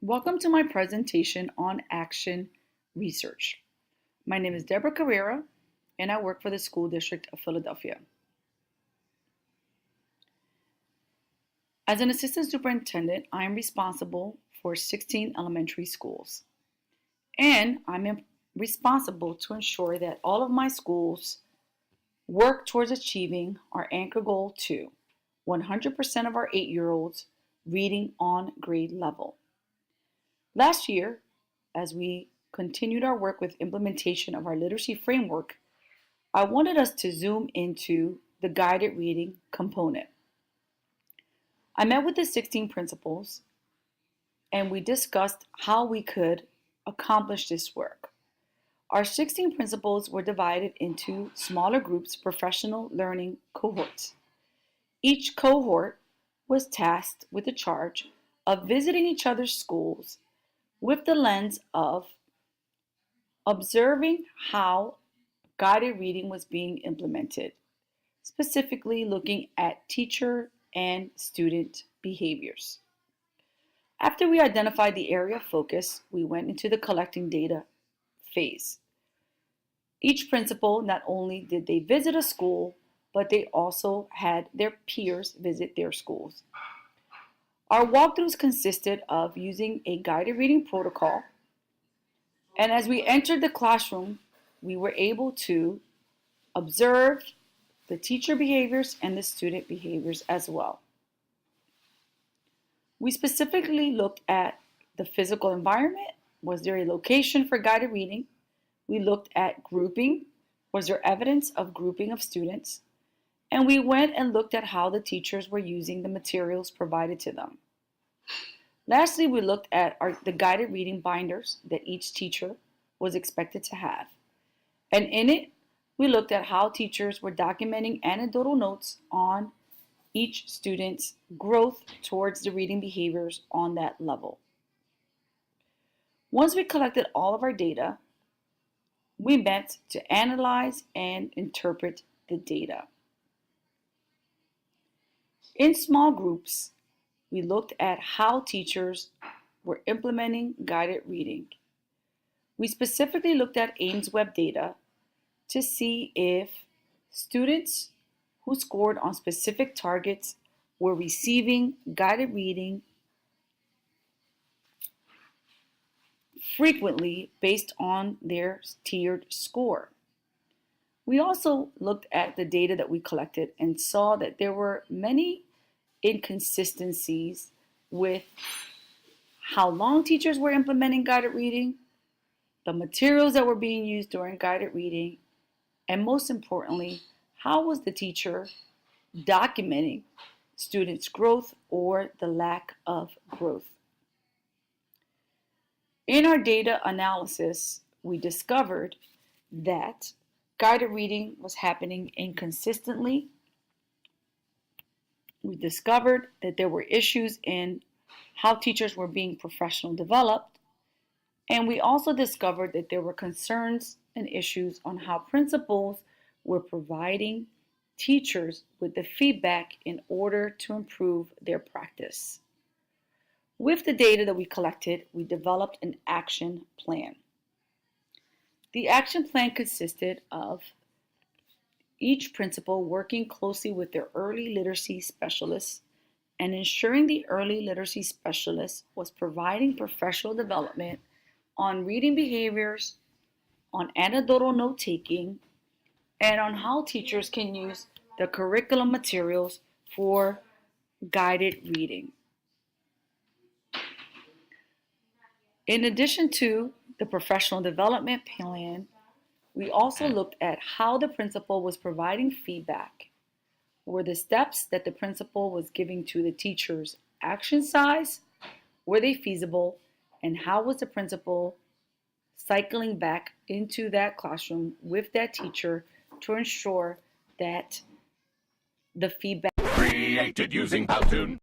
Welcome to my presentation on action research. My name is Deborah Carrera, and I work for the School District of Philadelphia. As an assistant superintendent, I am responsible for 16 elementary schools, and I'm responsible to ensure that all of my schools work towards achieving our anchor goal to 100% of our 8-year-olds reading on grade level. Last year, as we continued our work with implementation of our literacy framework, I wanted us to zoom into the guided reading component. I met with the 16 principals and we discussed how we could accomplish this work. Our 16 principals were divided into smaller groups, professional learning cohorts. Each cohort was tasked with the charge of visiting each other's schools with the lens of observing how guided reading was being implemented, specifically looking at teacher and student behaviors. After we identified the area of focus, we went into the collecting data phase. Each principal, not only did they visit a school, but they also had their peers visit their schools. Our walkthroughs consisted of using a guided reading protocol, and as we entered the classroom, we were able to observe the teacher behaviors and the student behaviors as well. We specifically looked at the physical environment. Was there a location for guided reading? We looked at grouping. Was there evidence of grouping of students? And we went and looked at how the teachers were using the materials provided to them. Lastly, we looked at the guided reading binders that each teacher was expected to have. And in it, we looked at how teachers were documenting anecdotal notes on each student's growth towards the reading behaviors on that level. Once we collected all of our data, we met to analyze and interpret the data. In small groups, we looked at how teachers were implementing guided reading. We specifically looked at AIMSweb data to see if students who scored on specific targets were receiving guided reading frequently based on their tiered score. We also looked at the data that we collected and saw that there were many inconsistencies with how long teachers were implementing guided reading, the materials that were being used during guided reading, and most importantly, how was the teacher documenting students' growth or the lack of growth. In our data analysis, we discovered that guided reading was happening inconsistently. We discovered that there were issues in how teachers were being professionally developed, and we also discovered that there were concerns and issues on how principals were providing teachers with the feedback in order to improve their practice. With the data that we collected, we developed an action plan. The action plan consisted of each principal working closely with their early literacy specialists and ensuring the early literacy specialist was providing professional development on reading behaviors, on anecdotal note-taking, and on how teachers can use the curriculum materials for guided reading. In addition to the professional development plan, we also looked at how the principal was providing feedback. Were the steps that the principal was giving to the teachers action size? Were they feasible? And how was the principal cycling back into that classroom with that teacher to ensure that the feedback created using Powtoon